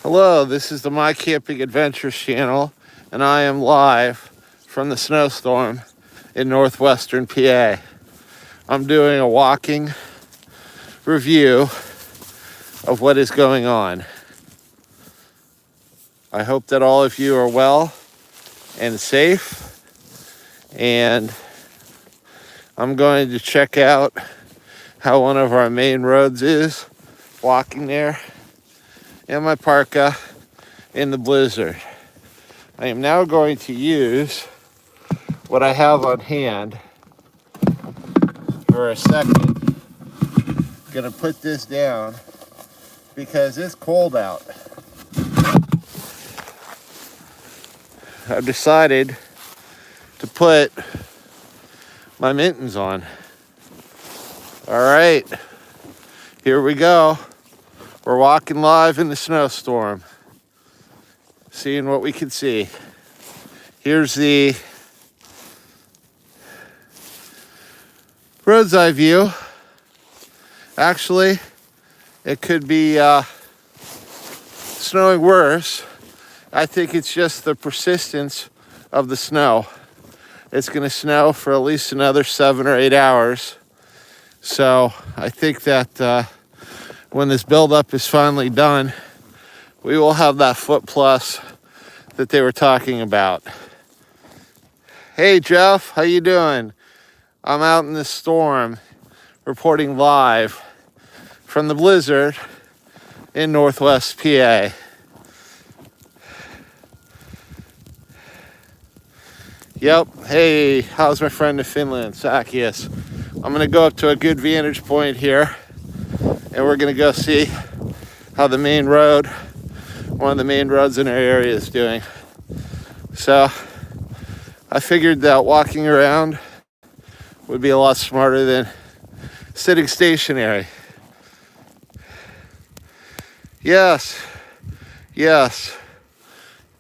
Hello, this is the My Camping Adventures channel, and I am live from the snowstorm in Northwestern PA. I'm doing a walking review of what is going on. I hope that all of you are well and safe, and I'm going to check out how one of our main roads is, walking there in my parka in the blizzard. I am now going to use what I have on hand for a second. I'm gonna put this down because it's cold out. I've decided to put my mittens on. All right, here we go. We're walking live in the snowstorm, seeing what we can see. Here's the bird's eye view. Actually, it could be snowing worse. I think it's just the persistence of the snow. It's going to snow for at least another 7 or 8 hours. So I think that when this buildup is finally done, we will have that foot plus that they were talking about. Hey Jeff, how you doing? I'm out in the storm, reporting live from the blizzard in Northwest PA. Yep, hey, how's my friend in Finland, Zacchaeus? I'm gonna go up to a good vantage point here, and we're gonna go see how the main road, one of the main roads in our area, is doing. So I figured that walking around would be a lot smarter than sitting stationary. Yes.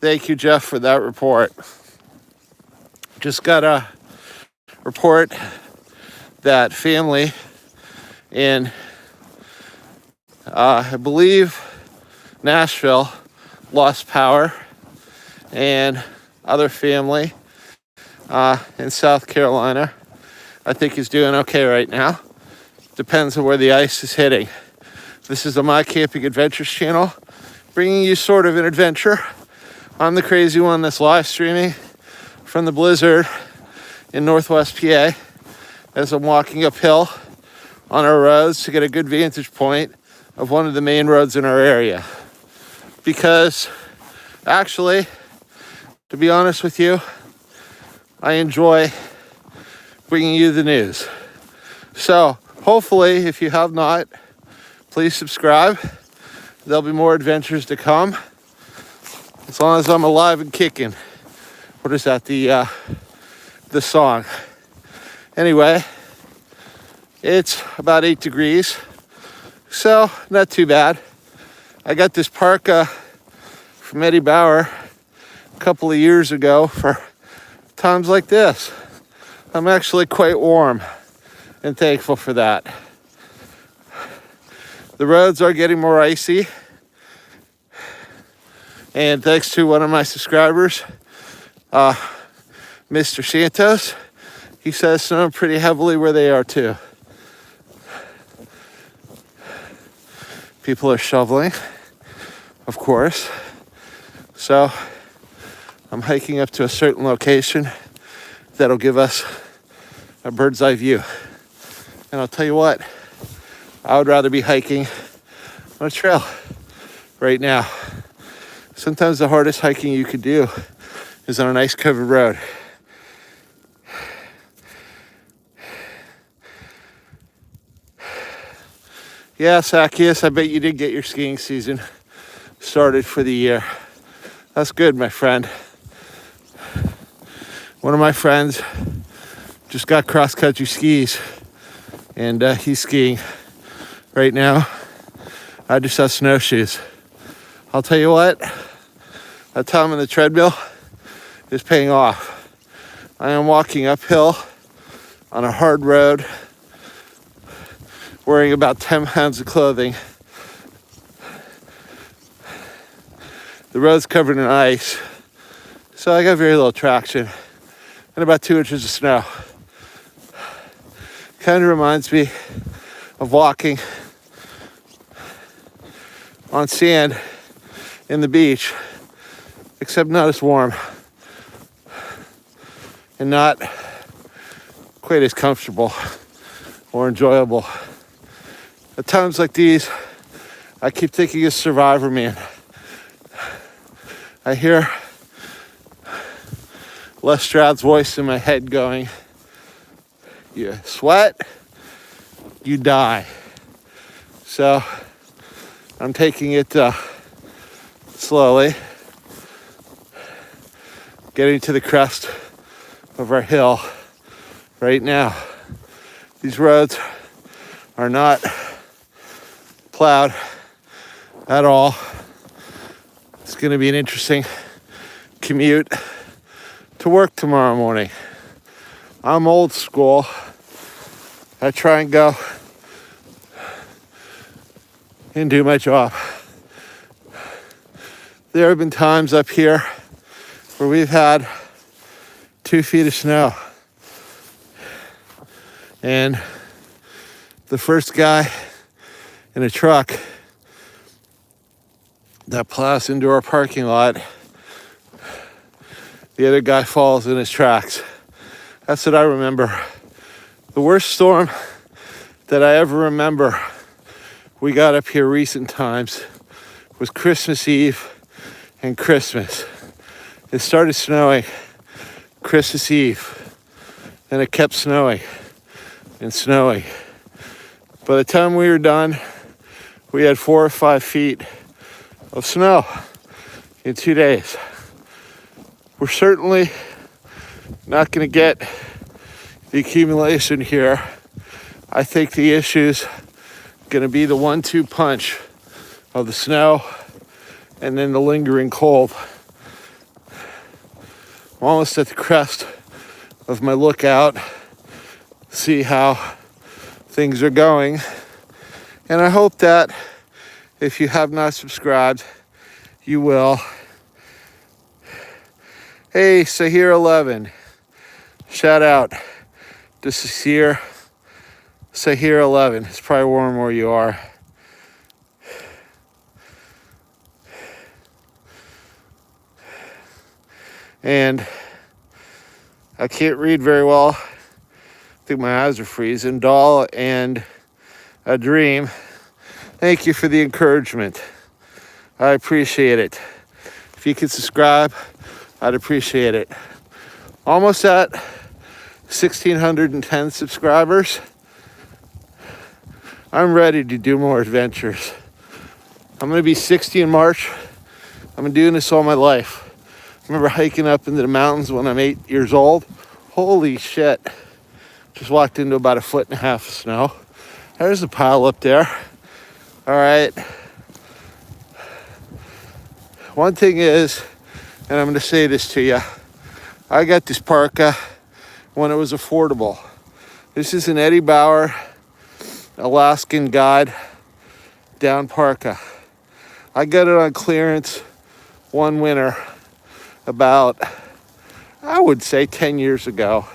Thank you, Jeff, for that report. Just got a report that family in, I believe, Nashville lost power, and other family in South Carolina, I think, is doing okay right now. Depends on where the ice is hitting. This is the My Camping Adventures channel, bringing you sort of an adventure. I'm the crazy one that's live streaming from the blizzard in Northwest PA as I'm walking uphill on our roads to get a good vantage point of one of the main roads in our area. Because actually, to be honest with you, I enjoy bringing you the news. So hopefully, if you have not, please subscribe. There'll be more adventures to come, as long as I'm alive and kicking. What is that, the song? Anyway, it's about 8 degrees, so not too bad. I got this parka from Eddie Bauer a couple of years ago for times like this. I'm actually quite warm and thankful for that. The roads are getting more icy, and thanks to one of my subscribers, Mr. Santos, he says snowing pretty heavily where they are too. People are shoveling, of course. So I'm hiking up to a certain location that'll give us a bird's eye view. And I'll tell you what, I would rather be hiking on a trail right now. Sometimes the hardest hiking you could do is on an ice-covered road. Yeah, Zacchaeus, I bet you did get your skiing season started for the year. That's good, my friend. One of my friends just got cross-country skis, and he's skiing right now. I just have snowshoes. I'll tell you what, that time on the treadmill is paying off. I am walking uphill on a hard road, wearing about 10 pounds of clothing. The road's covered in ice, so I got very little traction and about 2 inches of snow. Kind of reminds me of walking on sand in the beach, except not as warm and not quite as comfortable or enjoyable. At times like these, I keep thinking of Survivor Man. I hear Les Stroud's voice in my head going, you sweat, you die. So I'm taking it slowly, getting to the crest of our hill right now. These roads are not plowed at all. It's going to be an interesting commute to work tomorrow morning. I'm old school. I try and go and do my job. There have been times up here where we've had 2 feet of snow. And the first guy in a truck that plows into our parking lot, the other guy falls in his tracks. That's what I remember. The worst storm that I ever remember we got up here recent times was Christmas Eve and Christmas. It started snowing Christmas Eve, and it kept snowing and snowing. By the time we were done, we had 4 or 5 feet of snow in 2 days. We're certainly not going to get the accumulation here. I think the issue's going to be the 1-2 punch of the snow and then the lingering cold. I'm almost at the crest of my lookout, see how things are going. And I hope that if you have not subscribed, you will. Hey, Sahir 11. Shout out to Sahir 11. It's probably warm where you are. And I can't read very well. I think my eyes are freezing. Doll and a dream. Thank you for the encouragement. I appreciate it. If you could subscribe, I'd appreciate it. Almost at 1,610 subscribers. I'm ready to do more adventures. I'm going to be 60 in March. I've been doing this all my life. I remember hiking up into the mountains when I'm 8 years old. Holy shit. Just walked into about 1.5 feet of snow. There's a pile up there. All right. One thing is, and I'm going to say this to you, I got this parka when it was affordable. This is an Eddie Bauer Alaskan Guide down parka. I got it on clearance one winter about, I would say 10 years ago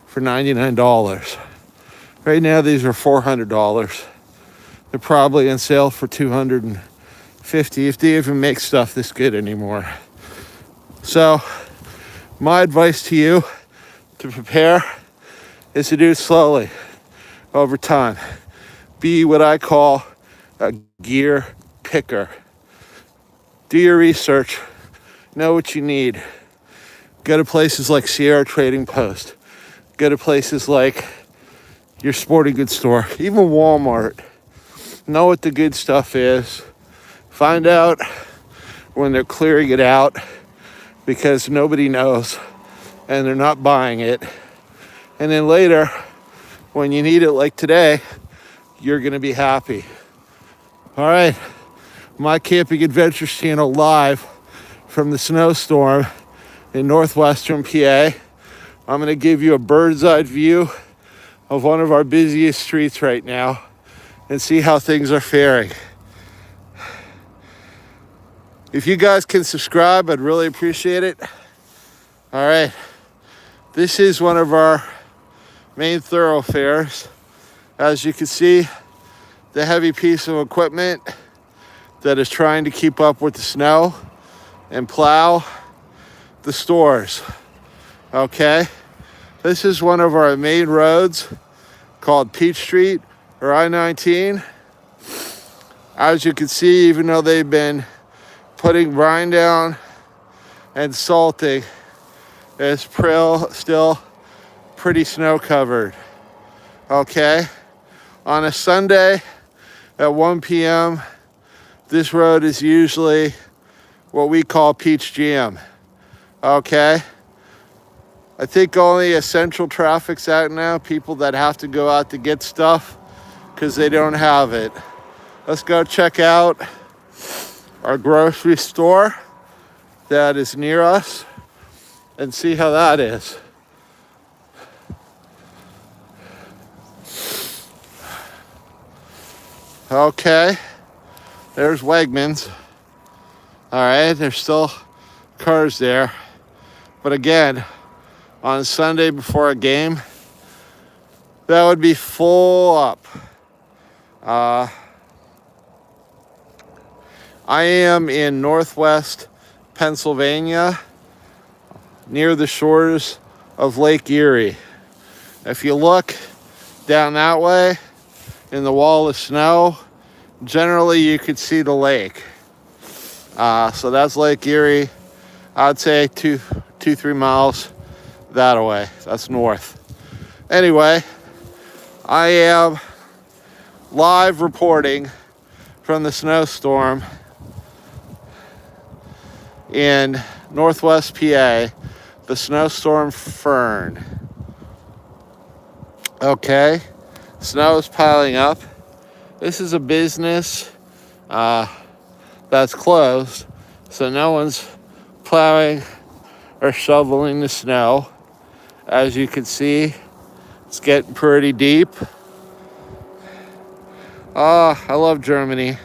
for $99. Right now these are $400. They're probably on sale for $250 if they even make stuff this good anymore. So my advice to you to prepare is to do it slowly over time. Be what I call a gear picker. Do your research. Know what you need. Go to places like Sierra Trading Post. Go to places like your sporting goods store, even Walmart. Know what the good stuff is. Find out when they're clearing it out because nobody knows and they're not buying it. And then later, when you need it like today, you're going to be happy. All right, my Camping Adventures channel live from the snowstorm in Northwestern PA. I'm going to give you a bird's eye view of one of our busiest streets right now and see how things are faring. If you guys can subscribe, I'd really appreciate it. All right, this is one of our main thoroughfares. As you can see, the heavy piece of equipment that is trying to keep up with the snow and plow the stores. Okay, this is one of our main roads called Peach Street or I-19. As you can see, even though they've been putting brine down and salting, it's still pretty snow covered. Okay, on a Sunday at 1 p.m., this road is usually what we call Peach Jam. Okay, I think only essential traffic's out now, people that have to go out to get stuff because they don't have it. Let's go check out our grocery store that is near us and see how that is. Okay, there's Wegmans. All right, there's still cars there. But again, on Sunday before a game, that would be full up. I am in Northwest Pennsylvania, near the shores of Lake Erie. If you look down that way in the wall of snow, generally you could see the lake. So that's Lake Erie. I'd say 2-3 miles that way. That's north. Anyway, I am live reporting from the snowstorm in Northwest PA, the snowstorm Fern. Okay, snow is piling up. This is a business that's closed, so no one's plowing or shoveling the snow. As you can see, it's getting pretty deep. Oh, I love Germany.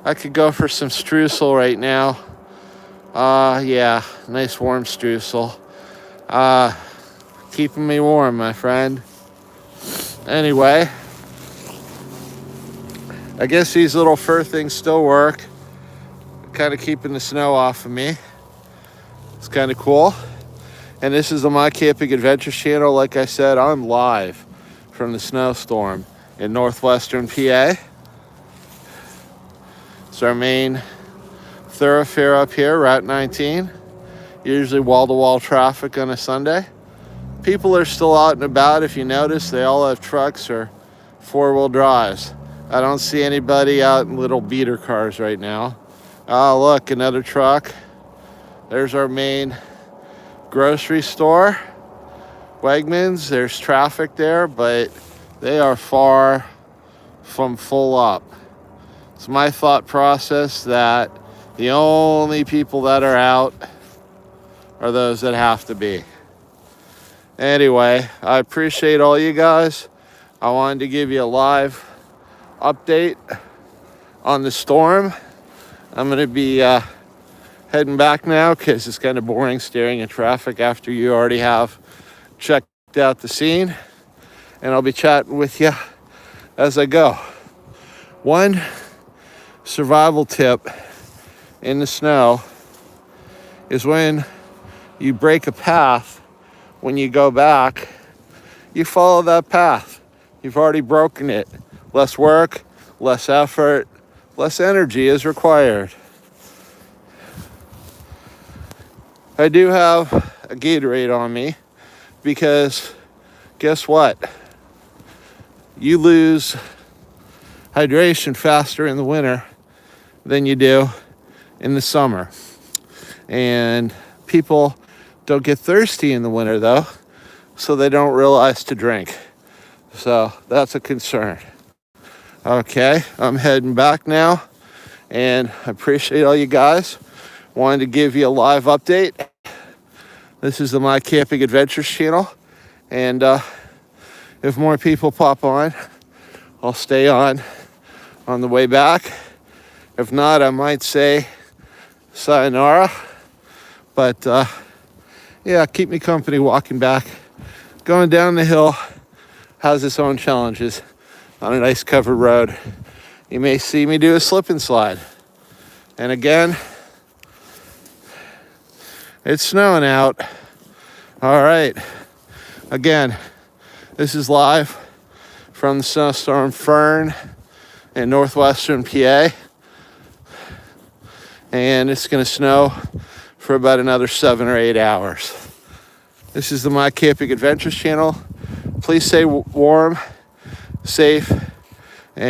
I could go for some streusel right now. Yeah, nice warm streusel. Keeping me warm, my friend. Anyway, I guess these little fur things still work. Kind of keeping the snow off of me. It's kind of cool. And this is the My Camping Adventures channel. Like I said, I'm live from the snowstorm in Northwestern PA. It's our main thoroughfare up here, Route 19. Usually wall-to-wall traffic on a Sunday. People are still out and about. If you notice, they all have trucks or four-wheel drives. I don't see anybody out in little beater cars right now. Oh, look, another truck. There's our main grocery store, Wegmans. There's traffic there, but they are far from full up. It's my thought process that the only people that are out are those that have to be. Anyway, I appreciate all you guys. I wanted to give you a live update on the storm. I'm going to be heading back now because it's kind of boring staring at traffic after you already have checked out the scene. And I'll be chatting with you as I go. One survival tip in the snow is when you break a path, when you go back, you follow that path. You've already broken it. Less work, less effort, less energy is required. I do have a Gatorade on me because guess what? You lose hydration faster in the winter than you do in the summer. And people don't get thirsty in the winter though, so they don't realize to drink. So that's a concern. Okay, I'm heading back now, and I appreciate all you guys. Wanted to give you a live update. This is the My Camping Adventures channel, and if more people pop on, I'll stay on the way back. If not, I might say sayonara. But yeah, keep me company walking back. Going down the hill has its own challenges on a nice covered road. You may see me do a slip and slide. And again, it's snowing out. All right. Again, this is live from the snowstorm Fern in Northwestern PA. And it's going to snow for about another 7 or 8 hours. This is the My Camping Adventures channel. Please stay warm, safe,